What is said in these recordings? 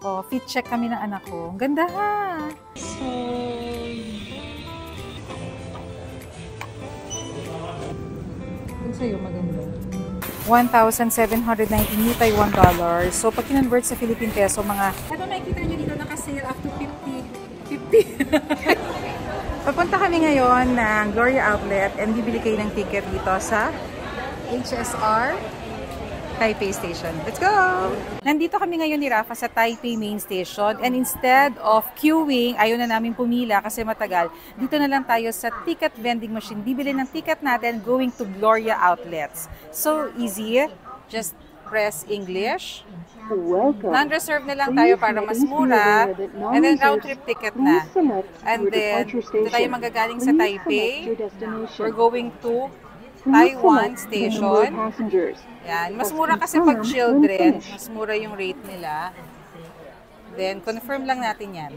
Oh, fit check kami ng anak ko. Ang ganda ha! So, ito sa'yo maganda. 1,719 new Taiwan dollars. So, pag kinonvert sa Philippine peso, mga... Ito, makikita nyo dito naka-sale up to 50. Papunta kami ngayon ng Gloria Outlet and bibili kayo ng ticket dito sa HSR Taipei Station. Let's go! Nandito kami ngayon ni Rafa sa Taipei Main Station and instead of queuing, ayaw na namin pumila kasi matagal. Dito na lang tayo sa ticket vending machine. Bibili ng ticket natin going to Gloria Outlets. So easy. Just press English. Non-reserve na lang tayo para mas mura. And then round trip ticket na. And then, dito tayo magagaling sa Taipei. We're going to Taiwan Station. Yan. Mas mura kasi pag children. Mas mura yung rate nila. Then, confirm lang natin yan.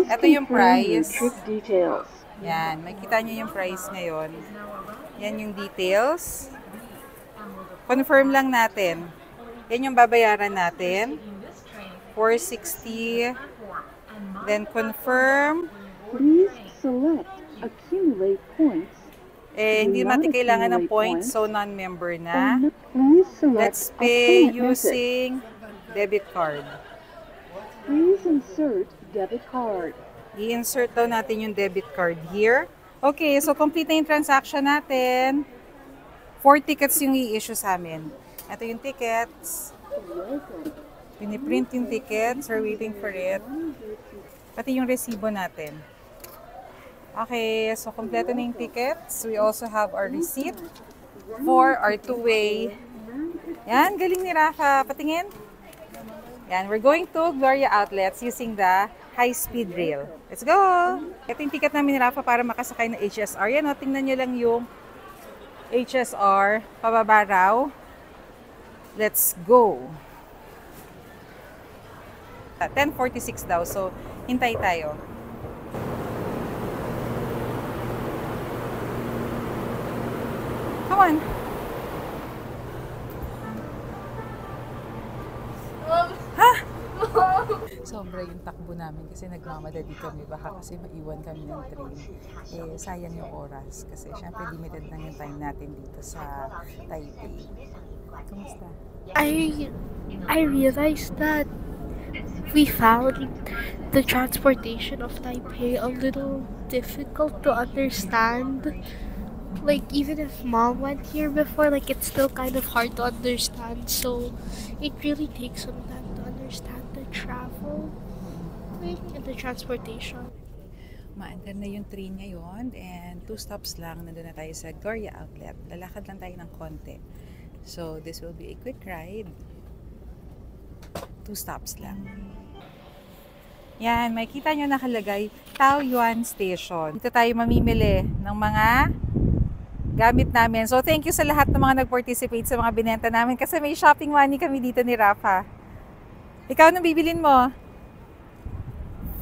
Ito yung price. Yan. Makikita nyo yung price ngayon. Yan yung details. Confirm lang natin. Yan yung babayaran natin. 460. Then, confirm. Please select accumulate points. Hindi natin kailangan ng points, so non-member na. Let's pay using debit card. Please insert debit card. I-insert daw natin yung debit card here. Okay, so complete na yung transaction natin. 4 tickets yung i-issue sa amin. Ito yung tickets. Piniprint yung tickets. We're waiting for it. Pati yung resibo natin. Okay, so kompleto na yung tickets. We also have our receipt for our two-way. Yan, galing ni Rafa. Patingin. Yan, we're going to Gloria Outlets using the high-speed rail. Let's go! Ito yung ticket namin ni Rafa para makasakay na HSR. Yan, o, tingnan nyo lang yung HSR. Pababa raw. Let's go! 10:46 daw, so hintay tayo. Come on. Ha? Sobra yung takbo namin kasi nagmamadali kami. Baka kasi maiwan kami ng train. Eh, sayang yung oras. Kasi syempre limited lang yung time natin dito sa Taipei. Kamusta? I realized that we found the transportation of Taipei a little difficult to understand. Like, even if mom went here before, like, it's still kind of hard to understand. So, it really takes some time to understand the travel, like, and the transportation. Maandar na yung train ngayon and 2 stops lang. Nandun na tayo sa Gloria Outlet. Lalakad lang tayo ng konti. So, this will be a quick ride. 2 stops lang. Yan, makikita nyo nakalagay Taoyuan Station. Dito tayo mamimili ng mga gamit namin. So, thank you sa lahat ng mga nag-participate sa mga binenta namin kasi may shopping money kami dito ni Rafa. Ikaw, anong bibilin mo?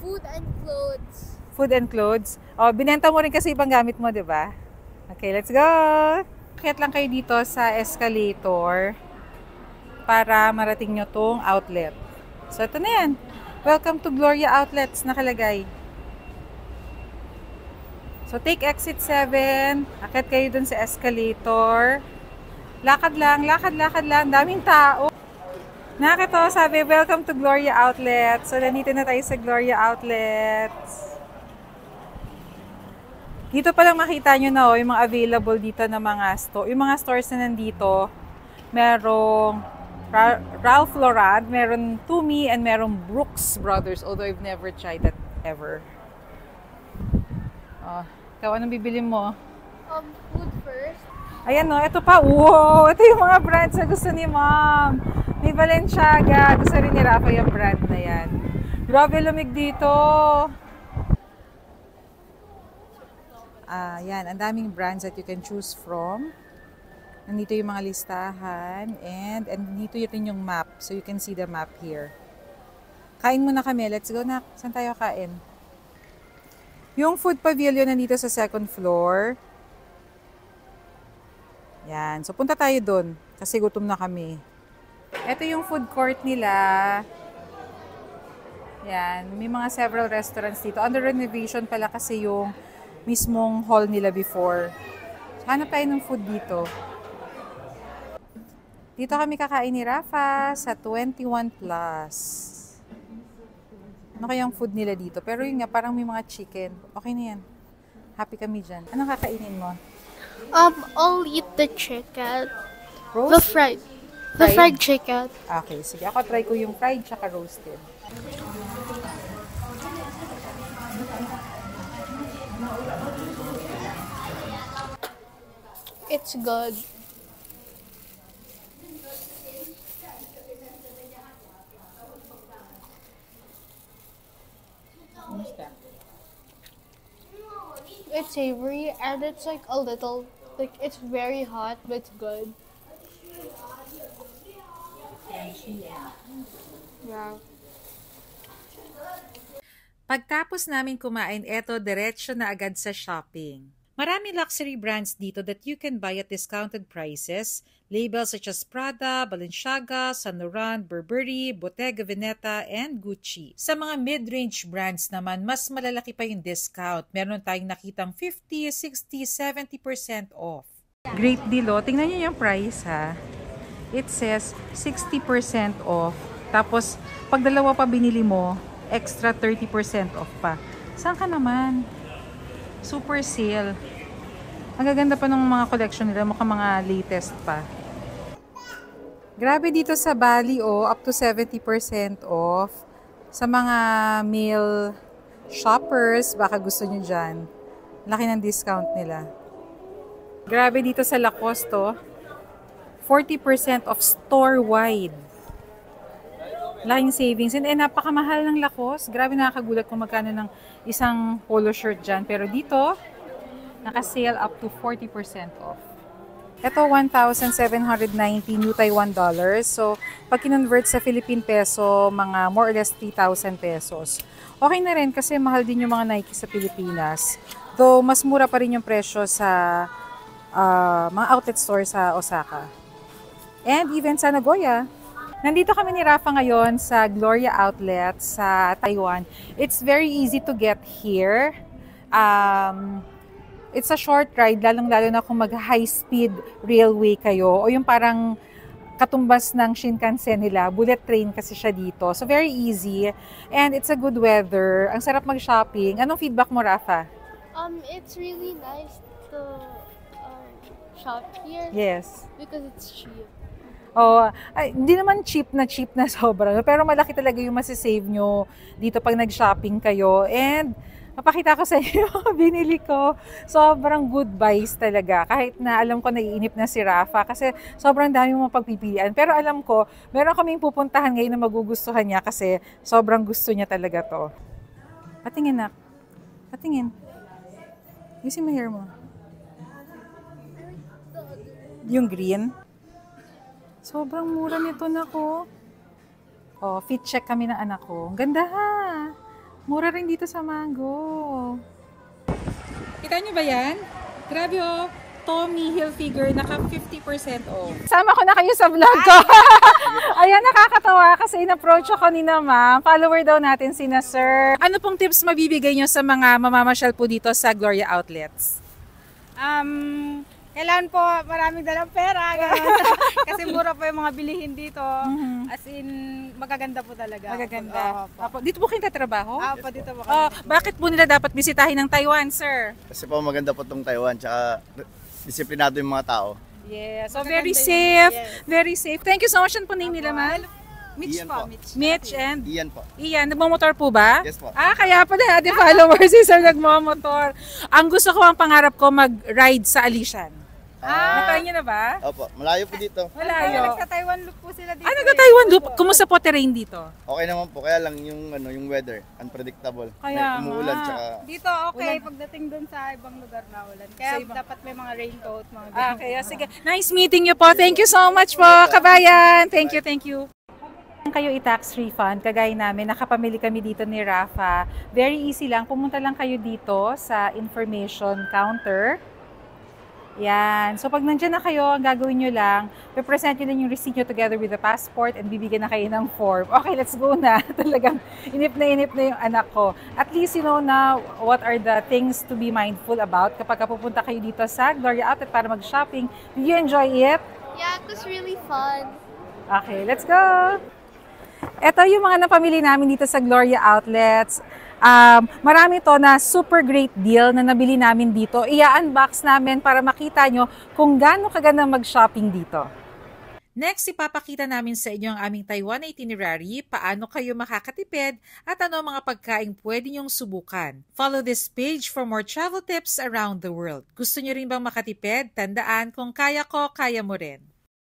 Food and clothes. Food and clothes. O, binenta mo rin kasi ibang gamit mo, di ba? Okay, let's go! Kaya lang kayo dito sa escalator para marating nyo tong outlet. So, ito na yan. Welcome to Gloria Outlets, nakalagay. So, take exit 7. Akit kayo dun sa escalator. Lakad lang, lakad lang. Daming tao. Nakito, sabi, welcome to Gloria Outlets. So, nandito na tayo sa Gloria Outlets. Dito pa lang makita nyo na yung mga available dito na mga store. Yung mga stores na nandito, merong Ralph Lauren, meron Tumi, and merong Brooks Brothers. Although I've never tried that ever. Oh, ikaw, anong bibili mo? Food first. Ayan o, ito pa. Wow! Ito yung mga brands na gusto ni Mom. May Balenciaga. Gusto rin ni Rafa yung brand na yan. Grabe, lamig dito. Yan, ang daming brands that you can choose from. Nandito yung mga listahan. And dito rin yung map. So you can see the map here. Kain muna kami. Let's go na. Saan tayo kain? Yung food pavilion nandito sa 2nd floor. Yan. So, punta tayo dun. Kasi gutom na kami. Ito yung food court nila. Yan, may mga several restaurants dito. Under renovation pala kasi yung mismong hall nila before. Hanap tayo ng food dito. Dito kami kakain ni Rafa sa 21 Plus. Ano kayang food nila dito? Pero yun nga, parang may mga chicken. Okay na yan. Happy kami dyan. Anong kakainin mo? I'll eat the chicken. Roast? The fried chicken. Okay, sige. Ako try ko yung fried tsaka roasted. It's good. It's savory and it's like a little, like it's very hot, but it's good. Yeah. Pagtapos namin kumain, eto, diretso na agad sa shopping. Marami luxury brands dito that you can buy at discounted prices. Labels such as Prada, Balenciaga, Saint Laurent, Burberry, Bottega Veneta, and Gucci. Sa mga mid-range brands naman, mas malalaki pa yung discount. Meron tayong nakitang 50, 60, 70% off. Great deal, oh. Tingnan niyo yung price, ha. It says 60% off. Tapos, pag dalawa pa binili mo, extra 30% off pa. Saan ka naman? Super sale. Ang gaganda pa ng mga collection nila, mukhang mga latest pa. Grabe dito sa Bali, oh, up to 70% off. Sa mga male shoppers, baka gusto nyo dyan. Laki ng discount nila. Grabe dito sa Lacoste, oh. 40% off store-wide. Laking savings. And napakamahal ng Lacoste. Grabe, nakakagulat kung magkano ng isang polo shirt dyan. Pero dito, naka-sale up to 40% off. Ito, 1,790 New Taiwan dollars. So, pag kinonvert sa Philippine peso, mga more or less 3,000 pesos. Okay na rin kasi mahal din yung mga Nike sa Pilipinas. Though, mas mura pa rin yung presyo sa mga outlet store sa Osaka. And even sa Nagoya. Nandito kami ni Rafa ngayon sa Gloria Outlet sa Taiwan. It's very easy to get here. It's a short ride, lalong-lalo na kung mag-high-speed railway kayo o yung parang katumbas ng Shinkansen nila. Bullet train kasi siya dito. So, very easy. And it's a good weather. Ang sarap mag-shopping. Anong feedback mo, Rafa? It's really nice to shop here. Yes. Because it's cheap. Oh, hindi naman cheap na sobra. Pero malaki talaga yung masisave nyo dito pag nag-shopping kayo. And mapakita ko sa inyo, binili ko. Sobrang good buys talaga. Kahit na alam ko naiinip na si Rafa kasi sobrang dami mong pagpipilian. Pero alam ko, meron kaming pupuntahan ngayon na magugustuhan niya kasi sobrang gusto niya talaga to. Patingin na. Patingin. Yusin mo hair mo. Yung green. Sobrang mura nito na ko. Oh, fit check kami ng anak ko. Ang ganda ha. Mura rin dito sa Mango. Kita niyo ba yan? Grabe oh. Tommy Hilfiger, naka 50% off. Sama ko na kayo sa vlog ko. Ayan, nakakatawa kasi in-approach ako ni na ma'am. Follower daw natin sina sir. Ano pong tips mabibigay nyo sa mga mamamasyal po dito sa Gloria Outlets? Kailangan po maraming dalang pera. Kasi mura po yung mga bilihin dito. As in, magaganda po talaga. Magaganda. Dito po kayo tatrabaho? Opo, dito po kami. Bakit po nila dapat bisitahin ng Taiwan, sir? Kasi po maganda po itong Taiwan, tsaka disiplinado yung mga tao. Yes. So, very safe. Yes. Very safe. Thank you so much. Ano po name nila, ma'am? Mitch Ian po. Mitch and? Ian po. Ian, nagmamotor po ba? Yes po. Kaya pala natin followers si sir nagmamotor. Ang gusto ko, ang pangarap ko, mag-ride sa Alishan. Natry niyo na ba? Opo, malayo po dito. Malayo. Sa Taiwan loop po sila dito. Nagka-Taiwan loop? Kumusta po terrain dito? Okay naman po, kaya lang yung weather, unpredictable. Kaya may umuulan tsaka Dito okay, pagdating dun sa ibang lugar na ulan. Kaya dapat may mga raincoat, mga Okay, sige. Nice meeting you po. Thank you so much po, kabayan. Thank you, thank you. Kayo i-tax refund, kagaya namin, nakapamili kami dito ni Rafa. Very easy lang, pumunta lang kayo dito sa information counter. Yan. So, pag nandyan na kayo, ang gagawin nyo lang, present nyo lang yung receipt nyo together with the passport and bibigyan na kayo ng form. Okay, let's go na. Talagang inip na yung anak ko. At least you know na what are the things to be mindful about kapag pupunta kayo dito sa Gloria Outlet para mag-shopping. Did you enjoy it? Yeah, it was really fun. Okay, let's go! Ito yung mga napamili namin dito sa Gloria Outlets. Marami to na super great deal na nabili namin dito. I-unbox namin para makita nyo kung gaano kaganda mag-shopping dito. Next, ipapakita namin sa inyo ang aming Taiwan itinerary, paano kayo makakatipid at ano ang mga pagkain pwede nyong subukan. Follow this page for more travel tips around the world. Gusto nyo rin bang makatipid? Tandaan, kung kaya ko, kaya mo rin.